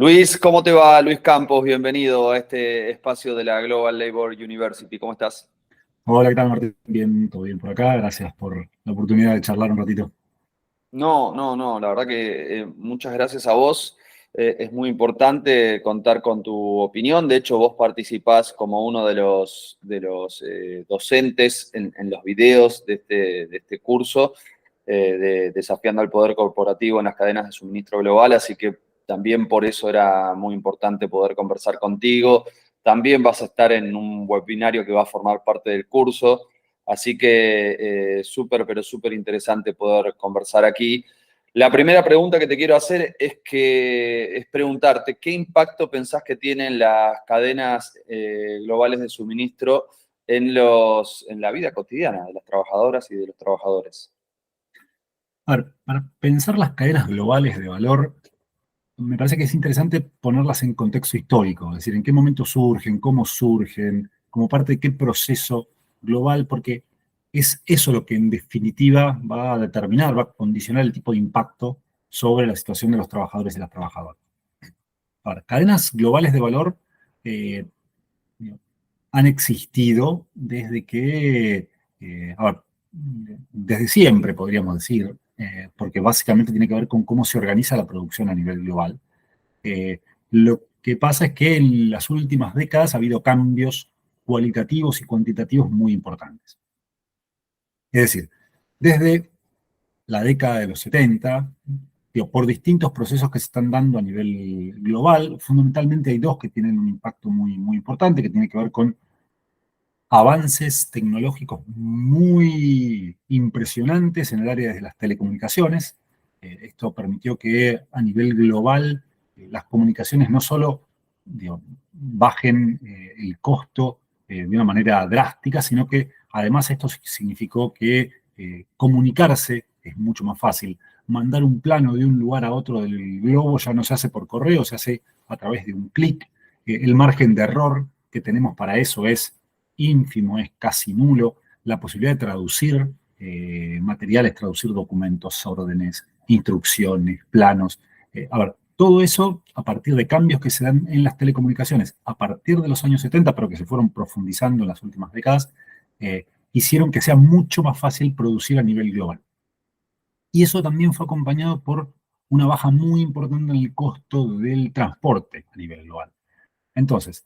Luis, ¿cómo te va? Luis Campos, bienvenido a este espacio de la Global Labor University. ¿Cómo estás? Hola, ¿qué tal, Martín? Bien, todo bien por acá. Gracias por la oportunidad de charlar un ratito. No, la verdad que muchas gracias a vos. Es muy importante contar con tu opinión. De hecho, vos participás como uno de los docentes en los videos de este curso de Desafiando al Poder Corporativo en las Cadenas de Suministro Global, así que también por eso era muy importante poder conversar contigo. También vas a estar en un webinario que va a formar parte del curso. Así que súper, pero súper interesante poder conversar aquí. La primera pregunta que te quiero hacer es preguntarte, ¿qué impacto pensás que tienen las cadenas globales de suministro en la vida cotidiana de las trabajadoras y de los trabajadores? A ver, para pensar las cadenas globales de valor, me parece que es interesante ponerlas en contexto histórico, es decir, en qué momento surgen, como parte de qué proceso global, porque es eso lo que en definitiva va a determinar, va a condicionar el tipo de impacto sobre la situación de los trabajadores y las trabajadoras. A ver, cadenas globales de valor eh, han existido desde que, a ver, desde siempre podríamos decir, porque básicamente tiene que ver con cómo se organiza la producción a nivel global. Lo que pasa es que en las últimas décadas ha habido cambios cualitativos y cuantitativos muy importantes. Es decir, desde la década de los 70, digo, por distintos procesos que se están dando a nivel global, fundamentalmente hay dos que tienen un impacto muy importante, que tiene que ver con avances tecnológicos muy impresionantes en el área de las telecomunicaciones. Esto permitió que a nivel global las comunicaciones no solo digo, bajen el costo de una manera drástica, sino que además esto significó que comunicarse es mucho más fácil. Mandar un plano de un lugar a otro del globo ya no se hace por correo, se hace a través de un clic. El margen de error que tenemos para eso es ínfimo, es casi nulo. La posibilidad de traducir materiales, traducir documentos, órdenes, instrucciones, planos. A ver, todo eso a partir de cambios que se dan en las telecomunicaciones a partir de los años 70, pero que se fueron profundizando en las últimas décadas, hicieron que sea mucho más fácil producir a nivel global. Y eso también fue acompañado por una baja muy importante en el costo del transporte a nivel global. Entonces,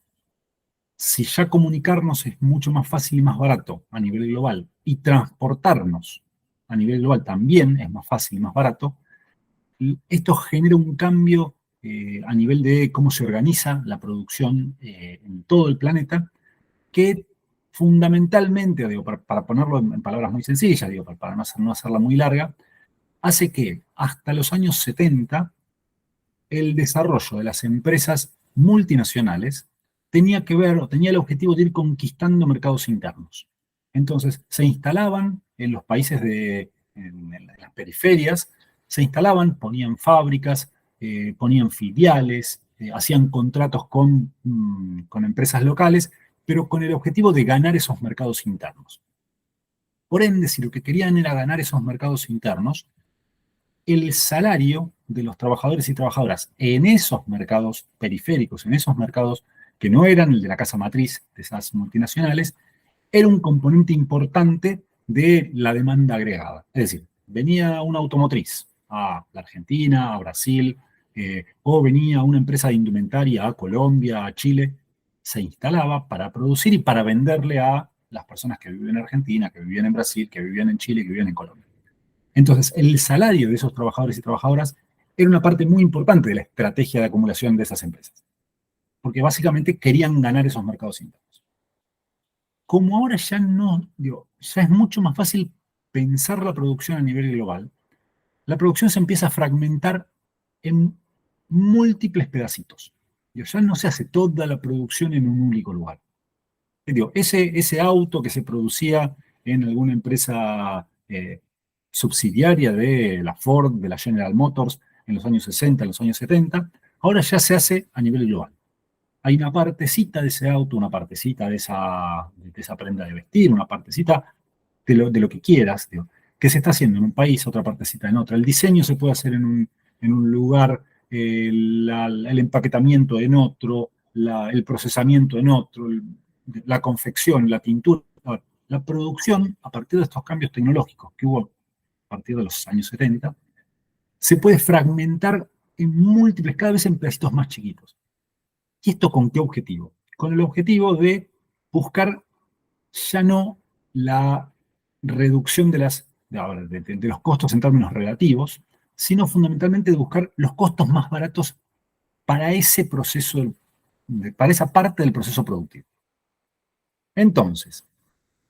si ya comunicarnos es mucho más fácil y más barato a nivel global y transportarnos a nivel global también es más fácil y más barato, y esto genera un cambio a nivel de cómo se organiza la producción en todo el planeta, que fundamentalmente, digo, para ponerlo en palabras muy sencillas, digo, para no hacerla muy larga, hace que hasta los años 70 el desarrollo de las empresas multinacionales tenía que ver o tenía el objetivo de ir conquistando mercados internos. Entonces, se instalaban en los países en las periferias, se instalaban, ponían fábricas, ponían filiales, hacían contratos con empresas locales, pero con el objetivo de ganar esos mercados internos. Por ende, si lo que querían era ganar esos mercados internos, el salario de los trabajadores y trabajadoras en esos mercados periféricos, en esos mercados que no eran el de la casa matriz de esas multinacionales, era un componente importante de la demanda agregada. Es decir, venía una automotriz a la Argentina, a Brasil, o venía una empresa de indumentaria a Colombia, a Chile, se instalaba para producir y para venderle a las personas que vivían en Argentina, que vivían en Brasil, que vivían en Chile, que vivían en Colombia. Entonces, el salario de esos trabajadores y trabajadoras era una parte muy importante de la estrategia de acumulación de esas empresas, porque básicamente querían ganar esos mercados internos. Como ahora ya no, digo, ya es mucho más fácil pensar la producción a nivel global, la producción se empieza a fragmentar en múltiples pedacitos. Digo, ya no se hace toda la producción en un único lugar. Digo, ese auto que se producía en alguna empresa subsidiaria de la Ford, de la General Motors, en los años 60, en los años 70, ahora ya se hace a nivel global. Hay una partecita de ese auto, una partecita de esa prenda de vestir, una partecita de lo que quieras, digo, que se está haciendo en un país, otra partecita en otra. El diseño se puede hacer en un lugar el empaquetamiento en otro, el procesamiento en otro, la confección, la tintura. La producción, a partir de estos cambios tecnológicos que hubo a partir de los años 70, se puede fragmentar en múltiples, cada vez en pedacitos más chiquitos. ¿Y esto con qué objetivo? Con el objetivo de buscar ya no la reducción de los costos en términos relativos, sino fundamentalmente de buscar los costos más baratos para ese proceso, para esa parte del proceso productivo. Entonces,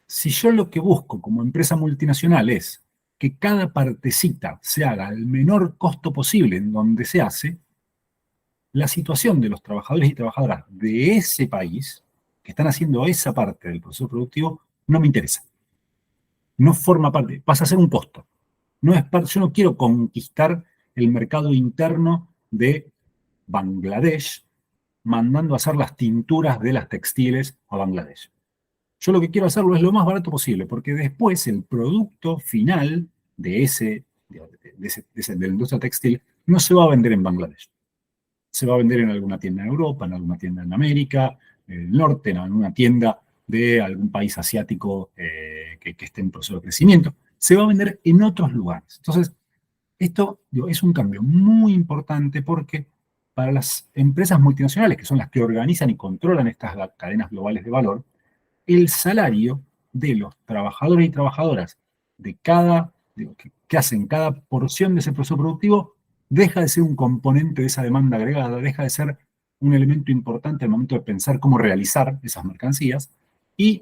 si yo lo que busco como empresa multinacional es que cada partecita se haga al menor costo posible en donde se hace, la situación de los trabajadores y trabajadoras de ese país que están haciendo esa parte del proceso productivo no me interesa. No forma parte, pasa a ser un costo. Yo no quiero conquistar el mercado interno de Bangladesh mandando a hacer las tinturas de las textiles a Bangladesh. Yo lo que quiero hacerlo es lo más barato posible, porque después el producto final de la industria textil no se va a vender en Bangladesh. Se va a vender en alguna tienda en Europa, en alguna tienda en América, en el norte, en alguna tienda de algún país asiático que esté en proceso de crecimiento. Se va a vender en otros lugares. Entonces, esto es un cambio muy importante porque para las empresas multinacionales, que son las que organizan y controlan estas cadenas globales de valor, el salario de los trabajadores y trabajadoras que hacen cada porción de ese proceso productivo deja de ser un componente de esa demanda agregada, deja de ser un elemento importante al momento de pensar cómo realizar esas mercancías y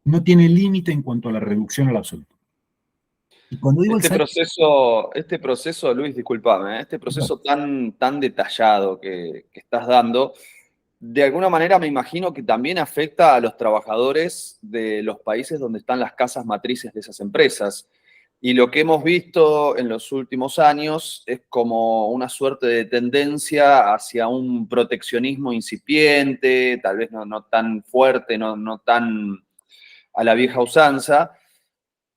no tiene límite en cuanto a la reducción al absoluto. Y cuando digo Este proceso, Luis, discúlpame, este proceso tan detallado que estás dando, de alguna manera me imagino que también afecta a los trabajadores de los países donde están las casas matrices de esas empresas. Y lo que hemos visto en los últimos años es como una suerte de tendencia hacia un proteccionismo incipiente, tal vez no tan fuerte, no tan a la vieja usanza,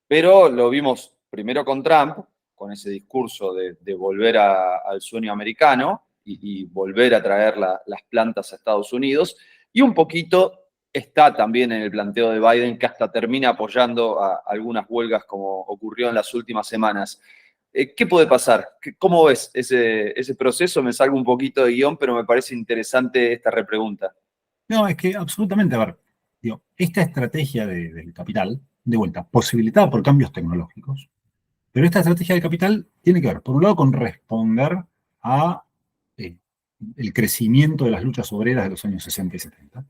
pero lo vimos primero con Trump, con ese discurso de volver al sueño americano y volver a traer las plantas a Estados Unidos, y un poquito está también en el planteo de Biden, que hasta termina apoyando a algunas huelgas como ocurrió en las últimas semanas. ¿Qué puede pasar? ¿Cómo ves ese proceso? Me salgo un poquito de guión, pero me parece interesante esta repregunta. No, es que absolutamente, a ver, esta estrategia del capital, de vuelta, posibilitada por cambios tecnológicos, pero esta estrategia del capital tiene que ver, por un lado, con responder a el crecimiento de las luchas obreras de los años 60 y 70.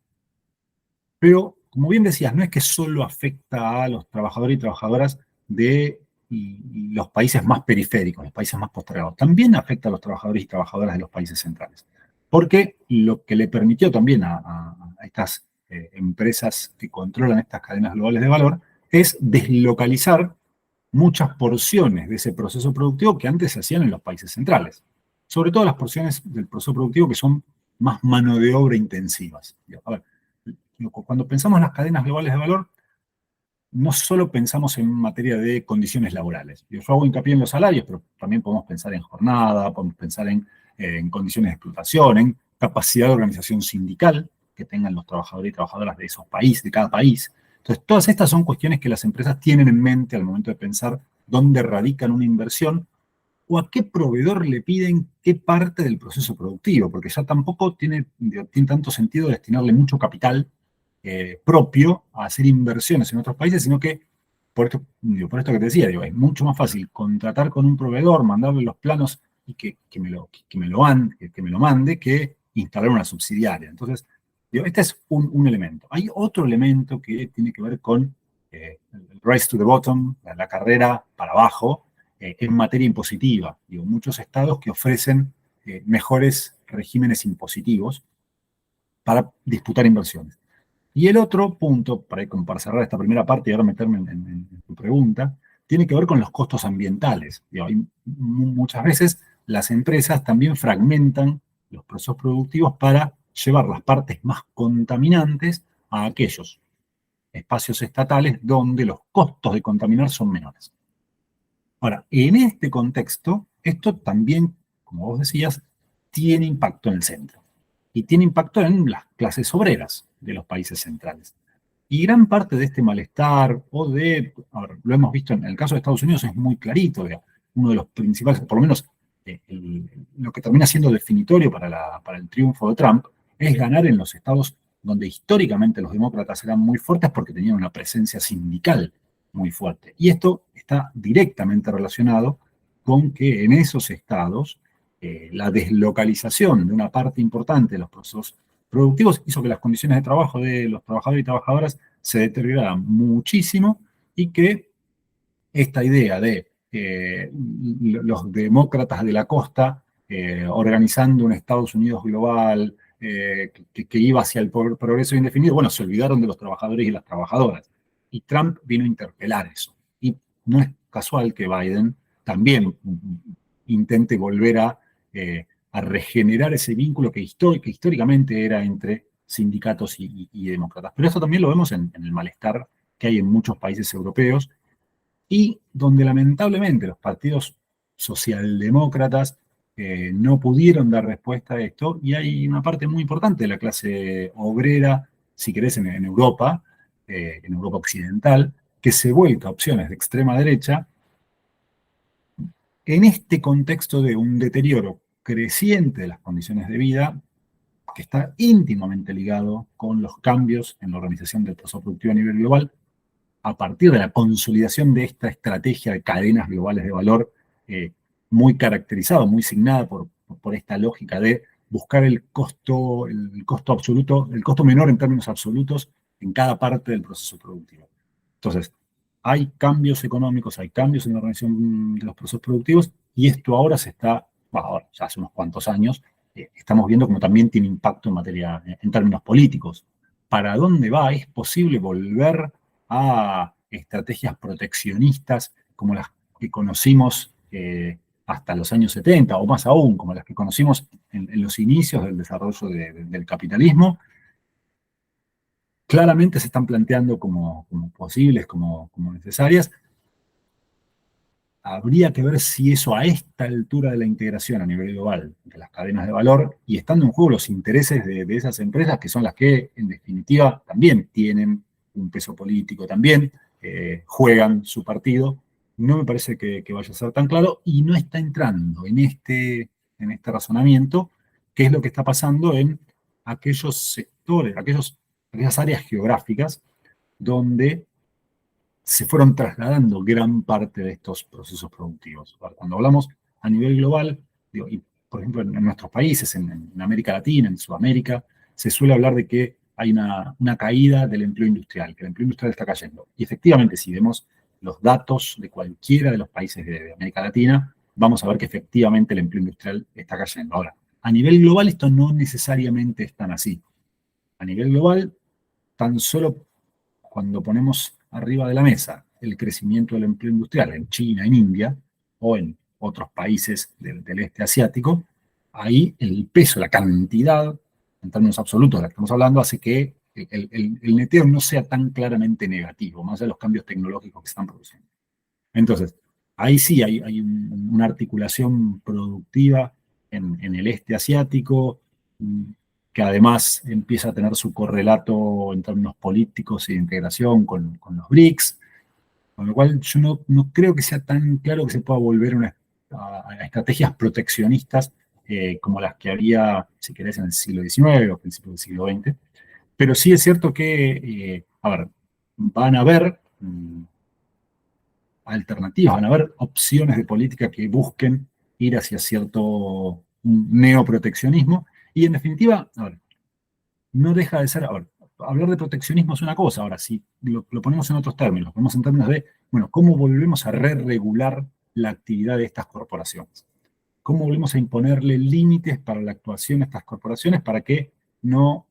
Pero, como bien decías, no es que solo afecta a los trabajadores y trabajadoras de los países más periféricos, los países más postergados. También afecta a los trabajadores y trabajadoras de los países centrales. Porque lo que le permitió también a estas empresas que controlan estas cadenas globales de valor es deslocalizar muchas porciones de ese proceso productivo que antes se hacían en los países centrales. Sobre todo las porciones del proceso productivo que son más mano de obra intensivas. A ver, cuando pensamos en las cadenas globales de valor, no solo pensamos en materia de condiciones laborales. Yo hago hincapié en los salarios, pero también podemos pensar en jornada, podemos pensar en condiciones de explotación, en capacidad de organización sindical que tengan los trabajadores y trabajadoras de esos países, de cada país. Entonces, todas estas son cuestiones que las empresas tienen en mente al momento de pensar dónde radican una inversión o a qué proveedor le piden qué parte del proceso productivo, porque ya tampoco tiene tanto sentido destinarle mucho capital propio a hacer inversiones en otros países, sino que, por esto que te decía, es mucho más fácil contratar con un proveedor, mandarle los planos y que me lo mande, que instalar una subsidiaria. Entonces, este es un elemento. Hay otro elemento que tiene que ver con el race to the bottom, la carrera para abajo, en materia impositiva. Muchos estados que ofrecen mejores regímenes impositivos para disputar inversiones. Y el otro punto, para cerrar esta primera parte y ahora meterme en tu pregunta, tiene que ver con los costos ambientales. Muchas veces las empresas también fragmentan los procesos productivos para llevar las partes más contaminantes a aquellos espacios estatales donde los costos de contaminar son menores. Ahora, en este contexto, esto también, como vos decías, tiene impacto en el centro y tiene impacto en las clases obreras de los países centrales. Y gran parte de este malestar, a ver, lo hemos visto en el caso de Estados Unidos, es muy clarito, uno de los principales, por lo menos lo que termina siendo definitorio para el triunfo de Trump, es ganar en los estados donde históricamente los demócratas eran muy fuertes porque tenían una presencia sindical muy fuerte. Y esto está directamente relacionado con que en esos estados la deslocalización de una parte importante de los procesos productivos hizo que las condiciones de trabajo de los trabajadores y trabajadoras se deterioraran muchísimo y que esta idea de los demócratas de la costa organizando un Estados Unidos global que iba hacia el progreso indefinido, bueno, se olvidaron de los trabajadores y las trabajadoras. Y Trump vino a interpelar eso. Y no es casual que Biden también intente volver a regenerar ese vínculo que históricamente era entre sindicatos y demócratas. Pero esto también lo vemos en el malestar que hay en muchos países europeos y donde lamentablemente los partidos socialdemócratas no pudieron dar respuesta a esto y hay una parte muy importante de la clase obrera, si querés, en Europa occidental, que se vuelca a opciones de extrema derecha en este contexto de un deterioro creciente de las condiciones de vida que está íntimamente ligado con los cambios en la organización del proceso productivo a nivel global, a partir de la consolidación de esta estrategia de cadenas globales de valor muy caracterizada, muy signada por esta lógica de buscar el costo absoluto, el costo menor en términos absolutos en cada parte del proceso productivo. Entonces, hay cambios económicos, hay cambios en la organización de los procesos productivos y esto ahora ahora, ya hace unos cuantos años, estamos viendo como también tiene impacto en términos políticos. ¿Para dónde va? ¿Es posible volver a estrategias proteccionistas como las que conocimos hasta los años 70 o más aún, como las que conocimos en los inicios del desarrollo del capitalismo? Claramente se están planteando como posibles, como necesarias. Habría que ver si eso a esta altura de la integración a nivel global de las cadenas de valor y estando en juego los intereses de esas empresas que son las que en definitiva también tienen un peso político, también juegan su partido, no me parece que vaya a ser tan claro y no está entrando en este razonamiento qué es lo que está pasando en aquellos sectores, aquellas áreas geográficas donde se fueron trasladando gran parte de estos procesos productivos. Cuando hablamos a nivel global, y por ejemplo en nuestros países, en América Latina, en Sudamérica, se suele hablar de que hay una caída del empleo industrial, que el empleo industrial está cayendo. Y efectivamente, si vemos los datos de cualquiera de los países de América Latina, vamos a ver que efectivamente el empleo industrial está cayendo. Ahora, a nivel global esto no necesariamente es tan así. A nivel global, tan solo cuando ponemos arriba de la mesa el crecimiento del empleo industrial en China, en India o en otros países del este asiático, ahí el peso, la cantidad, en términos absolutos de la que estamos hablando, hace que el neteo no sea tan claramente negativo, más allá de los cambios tecnológicos que están produciendo. Entonces, ahí sí hay una articulación productiva en el este asiático, que además empieza a tener su correlato en términos políticos y de integración con los BRICS, con lo cual yo no creo que sea tan claro que se pueda volver a estrategias proteccionistas como las que había, si querés, en el siglo XIX o principios del siglo XX, pero sí es cierto que, a ver, van a haber alternativas, van a haber opciones de política que busquen ir hacia cierto neoproteccionismo y en definitiva, a ver, no deja de ser, a ver, hablar de proteccionismo es una cosa, ahora si lo ponemos en otros términos, lo ponemos en términos de, bueno, ¿cómo volvemos a re-regular la actividad de estas corporaciones? ¿Cómo volvemos a imponerle límites para la actuación de estas corporaciones para que no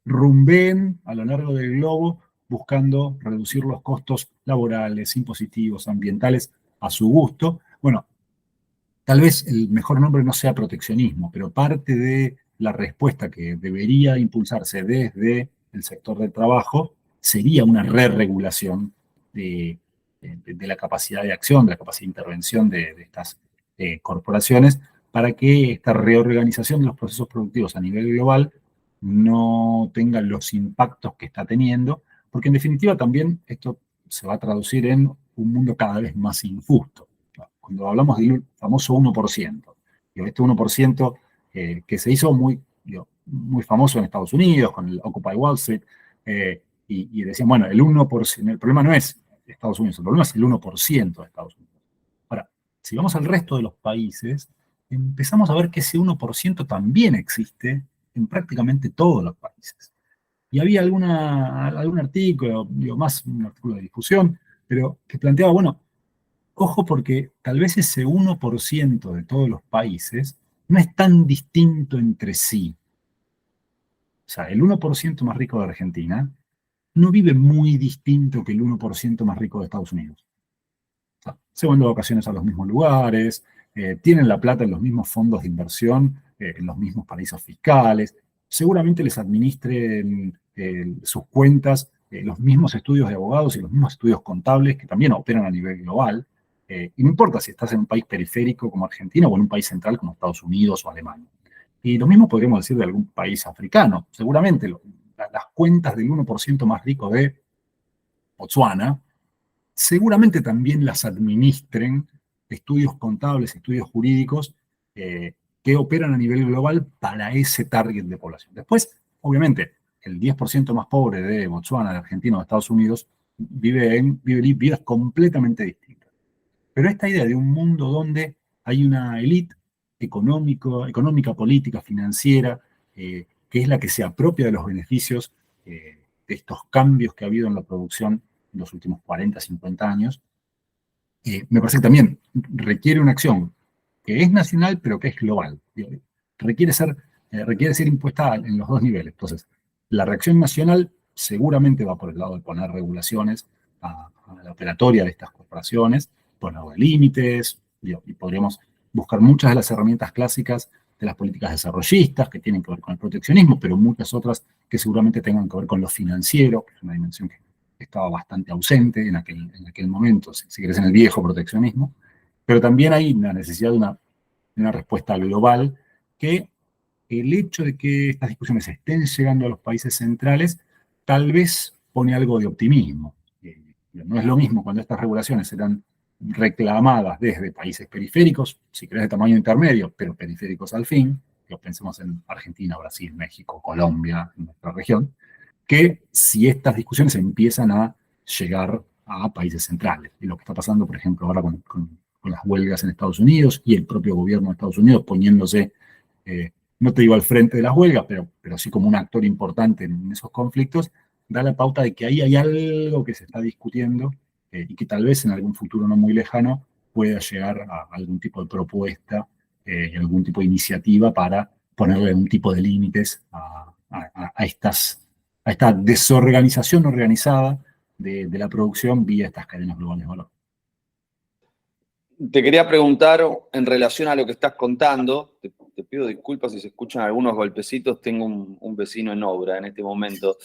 rumbeen a lo largo del globo buscando reducir los costos laborales, impositivos, ambientales a su gusto? Bueno, tal vez el mejor nombre no sea proteccionismo, pero parte de la respuesta que debería impulsarse desde el sector del trabajo sería una re-regulación de la capacidad de acción, de la capacidad de intervención de estas corporaciones, para que esta reorganización de los procesos productivos a nivel global no tenga los impactos que está teniendo, porque en definitiva también esto se va a traducir en un mundo cada vez más injusto. Cuando hablamos del famoso 1%, este 1% que se hizo muy famoso en Estados Unidos con el Occupy Wall Street, y decían, bueno, el 1%, el problema no es Estados Unidos, el problema es el 1% de Estados Unidos. Ahora, si vamos al resto de los países, empezamos a ver que ese 1% también existe en prácticamente todos los países. Y había algún artículo, más un artículo de discusión, pero que planteaba, bueno, ojo porque tal vez ese 1% de todos los países no es tan distinto entre sí. O sea, el 1% más rico de Argentina no vive muy distinto que el 1% más rico de Estados Unidos. O sea, se van de vacaciones a los mismos lugares, tienen la plata en los mismos fondos de inversión, en los mismos paraísos fiscales, seguramente les administren sus cuentas los mismos estudios de abogados y los mismos estudios contables que también operan a nivel global. Y no importa si estás en un país periférico como Argentina o en un país central como Estados Unidos o Alemania. Y lo mismo podríamos decir de algún país africano. Seguramente las cuentas del 1% más rico de Botswana, seguramente también las administren estudios contables, estudios jurídicos que operan a nivel global para ese target de población. Después, obviamente, el 10% más pobre de Botswana, de Argentina o de Estados Unidos vive vidas completamente distintas. Pero esta idea de un mundo donde hay una élite económica, política, financiera, que es la que se apropia de los beneficios de estos cambios que ha habido en la producción en los últimos 40, 50 años, me parece que también requiere una acción que es nacional, pero que es global. Requiere ser impuesta en los dos niveles. Entonces, la reacción nacional seguramente va por el lado de poner regulaciones a la operatoria de estas corporaciones, poner límites, y podríamos buscar muchas de las herramientas clásicas de las políticas desarrollistas que tienen que ver con el proteccionismo, pero muchas otras que seguramente tengan que ver con lo financiero, que es una dimensión que estaba bastante ausente en aquel momento, si querés, en el viejo proteccionismo. Pero también hay una necesidad de una respuesta global que el hecho de que estas discusiones estén llegando a los países centrales tal vez pone algo de optimismo. No es lo mismo cuando estas regulaciones eran reclamadas desde países periféricos, si querés de tamaño intermedio, pero periféricos al fin, que pensemos en Argentina, Brasil, México, Colombia, en nuestra región, que si estas discusiones empiezan a llegar a países centrales. Y lo que está pasando, por ejemplo, ahora con las huelgas en Estados Unidos y el propio gobierno de Estados Unidos poniéndose, no te digo al frente de las huelgas, pero sí como un actor importante en esos conflictos, da la pauta de que ahí hay algo que se está discutiendo y que tal vez en algún futuro no muy lejano pueda llegar a algún tipo de propuesta, algún tipo de iniciativa para ponerle un tipo de límites a esta desorganización organizada de la producción vía estas cadenas globales de valor. Te quería preguntar en relación a lo que estás contando, te pido disculpas si se escuchan algunos golpecitos, tengo un vecino en obra en este momento.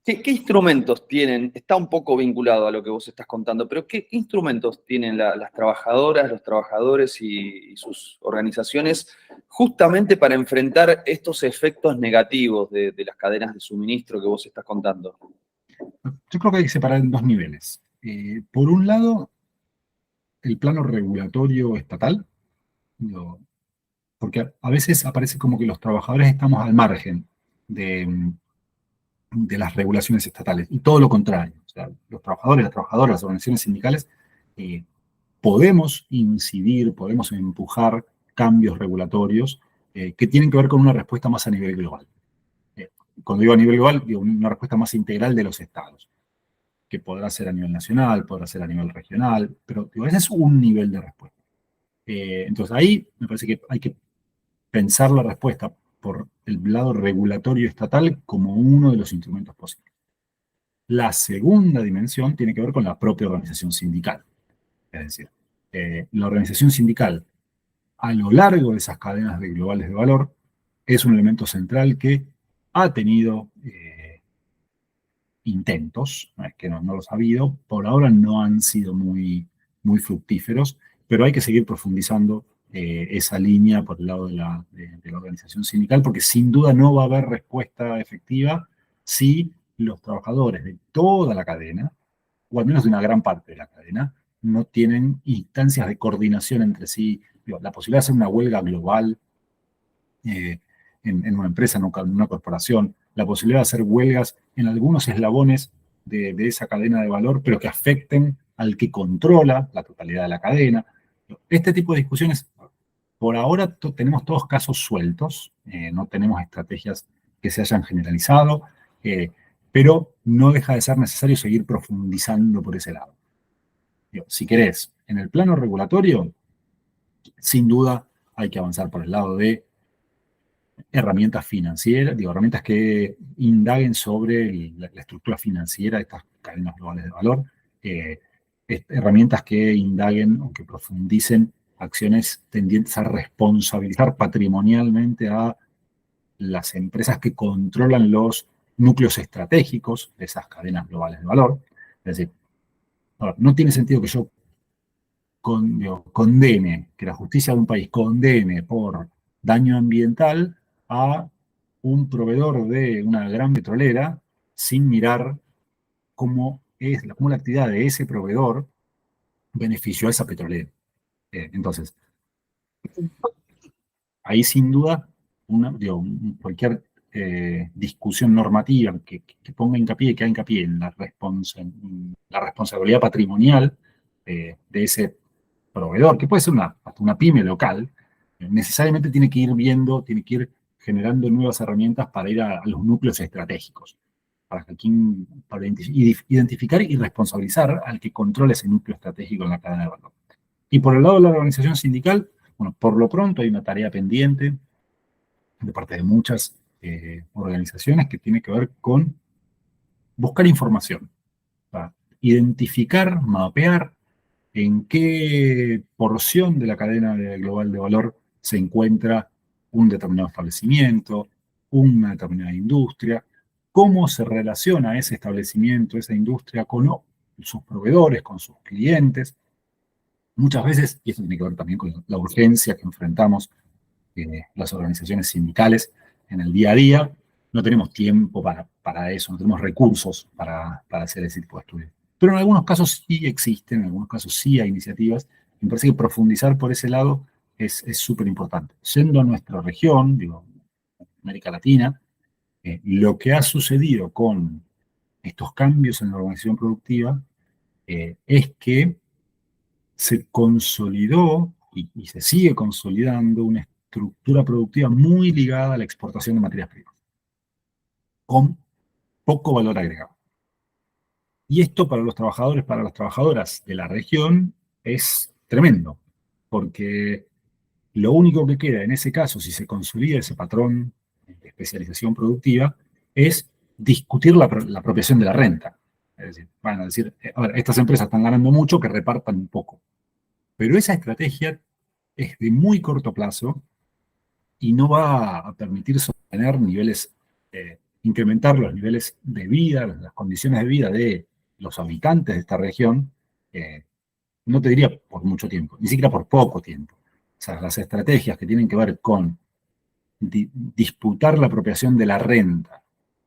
¿Qué instrumentos tienen? Está un poco vinculado a lo que vos estás contando, pero ¿qué instrumentos tienen las trabajadoras, los trabajadores y sus organizaciones justamente para enfrentar estos efectos negativos de las cadenas de suministro que vos estás contando? Yo creo que hay que separar en dos niveles. Por un lado, el plano regulatorio estatal, porque a veces aparece como que los trabajadores estamos al margen de las regulaciones estatales, y todo lo contrario. O sea, los trabajadores, las trabajadoras, las organizaciones sindicales, podemos incidir, podemos empujar cambios regulatorios que tienen que ver con una respuesta más a nivel global. Cuando digo a nivel global, digo una respuesta más integral de los estados, que podrá ser a nivel nacional, podrá ser a nivel regional, pero digo, ese es un nivel de respuesta. Entonces ahí me parece que hay que pensar la respuesta por el lado regulatorio estatal como uno de los instrumentos posibles. La segunda dimensión tiene que ver con la propia organización sindical. Es decir, la organización sindical a lo largo de esas cadenas de globales de valor es un elemento central que ha tenido intentos, no es que no los ha habido, por ahora no han sido muy fructíferos, pero hay que seguir profundizando esa línea por el lado de la organización sindical, porque sin duda no va a haber respuesta efectiva si los trabajadores de toda la cadena, o al menos de una gran parte de la cadena, no tienen instancias de coordinación entre sí. Digo, la posibilidad de hacer una huelga global en una empresa, en una corporación, la posibilidad de hacer huelgas en algunos eslabones de esa cadena de valor, pero que afecten al que controla la totalidad de la cadena. Este tipo de discusiones, por ahora tenemos todos casos sueltos, no tenemos estrategias que se hayan generalizado, pero no deja de ser necesario seguir profundizando por ese lado. Si querés, en el plano regulatorio, sin duda hay que avanzar por el lado de herramientas financieras, digo, herramientas que indaguen sobre la estructura financiera de estas cadenas globales de valor, herramientas que indaguen o que profundicen acciones tendientes a responsabilizar patrimonialmente a las empresas que controlan los núcleos estratégicos de esas cadenas globales de valor. Es decir, no tiene sentido que yo condene, que la justicia de un país condene por daño ambiental a un proveedor de una gran petrolera sin mirar cómo la actividad de ese proveedor benefició a esa petrolera. Entonces, ahí sin duda, cualquier discusión normativa que ponga hincapié, que haga hincapié en en la responsabilidad patrimonial de ese proveedor, que puede ser hasta una pyme local, necesariamente tiene que ir viendo, tiene que ir generando nuevas herramientas para ir a los núcleos estratégicos, para identificar y responsabilizar al que controla ese núcleo estratégico en la cadena de valor. Y por el lado de la organización sindical, bueno, por lo pronto hay una tarea pendiente de parte de muchas organizaciones que tiene que ver con buscar información, para identificar, mapear en qué porción de la cadena global de valor se encuentra un determinado establecimiento, una determinada industria, cómo se relaciona ese establecimiento, esa industria con sus proveedores, con sus clientes. Muchas veces, y esto tiene que ver también con la urgencia que enfrentamos las organizaciones sindicales en el día a día, no tenemos tiempo para eso, no tenemos recursos para hacer ese tipo de estudios. Pero en algunos casos sí existen, en algunos casos sí hay iniciativas. Me parece que profundizar por ese lado es súper importante. Yendo a nuestra región, digo, América Latina, lo que ha sucedido con estos cambios en la organización productiva es que se consolidó y se sigue consolidando una estructura productiva muy ligada a la exportación de materias primas, con poco valor agregado. Y esto para los trabajadores, para las trabajadoras de la región, es tremendo, porque lo único que queda en ese caso, si se consolida ese patrón de especialización productiva, es discutir la apropiación de la renta. Es decir, van a decir, a ver, estas empresas están ganando mucho, que repartan un poco. Pero esa estrategia es de muy corto plazo y no va a permitir sostener niveles, incrementar los niveles de vida, las condiciones de vida de los habitantes de esta región, no te diría por mucho tiempo, ni siquiera por poco tiempo. O sea, las estrategias que tienen que ver con disputar la apropiación de la renta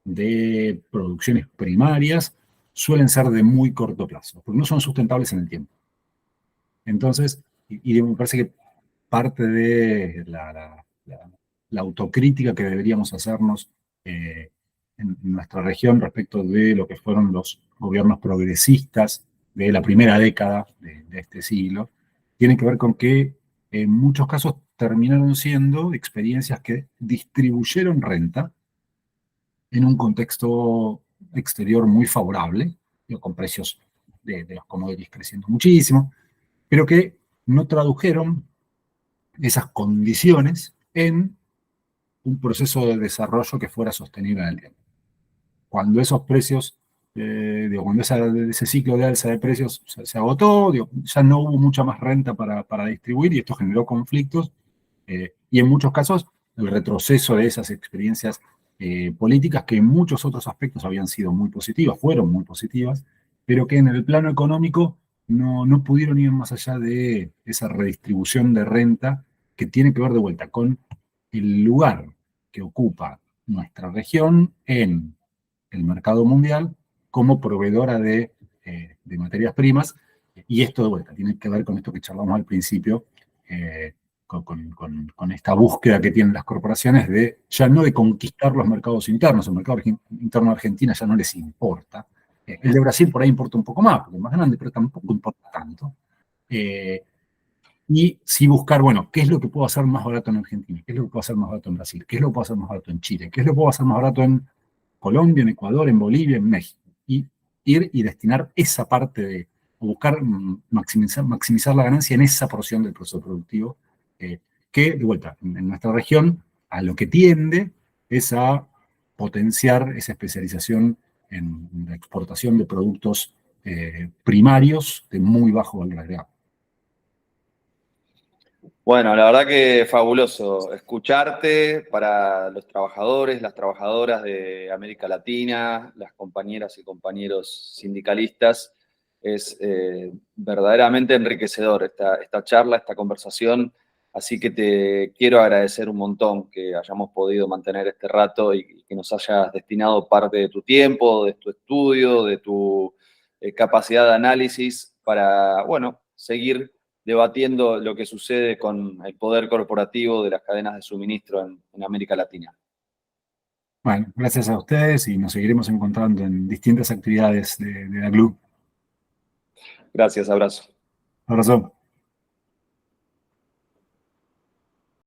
de producciones primarias suelen ser de muy corto plazo, porque no son sustentables en el tiempo. Entonces, y me parece que parte de la autocrítica que deberíamos hacernos en nuestra región respecto de lo que fueron los gobiernos progresistas de la primera década de este siglo, tiene que ver con que en muchos casos terminaron siendo experiencias que distribuyeron renta en un contexto exterior muy favorable, con precios de los commodities creciendo muchísimo, pero que no tradujeron esas condiciones en un proceso de desarrollo que fuera sostenible en el tiempo. Cuando esos precios, cuando ese ciclo de alza de precios se agotó, ya no hubo mucha más renta para distribuir y esto generó conflictos y en muchos casos el retroceso de esas experiencias políticas que en muchos otros aspectos habían sido muy positivas, fueron muy positivas, pero que en el plano económico no pudieron ir más allá de esa redistribución de renta que tiene que ver de vuelta con el lugar que ocupa nuestra región en el mercado mundial como proveedora de materias primas. Y esto de vuelta tiene que ver con esto que charlamos al principio, con esta búsqueda que tienen las corporaciones de ya no de conquistar los mercados internos. El mercado interno de Argentina ya no les importa. El de Brasil por ahí importa un poco más, porque es más grande, pero tampoco importa tanto. Y sí buscar, bueno, ¿qué es lo que puedo hacer más barato en Argentina? ¿Qué es lo que puedo hacer más barato en Brasil? ¿Qué es lo que puedo hacer más barato en Chile? ¿Qué es lo que puedo hacer más barato en Colombia, en Ecuador, en Bolivia, en México? Y ir y destinar esa parte o buscar maximizar la ganancia en esa porción del proceso productivo, que, de vuelta, en nuestra región, a lo que tiende es a potenciar esa especialización en la exportación de productos primarios de muy bajo valor agregado. Bueno, la verdad que fabuloso escucharte para los trabajadores, las trabajadoras de América Latina, las compañeras y compañeros sindicalistas. Es verdaderamente enriquecedor esta charla, esta conversación. Así que te quiero agradecer un montón que hayamos podido mantener este rato y que nos hayas destinado parte de tu tiempo, de tu estudio, de tu capacidad de análisis para, bueno, seguir debatiendo lo que sucede con el poder corporativo de las cadenas de suministro en América Latina. Bueno, gracias a ustedes y nos seguiremos encontrando en distintas actividades de la GLU. Gracias, abrazo. Abrazo.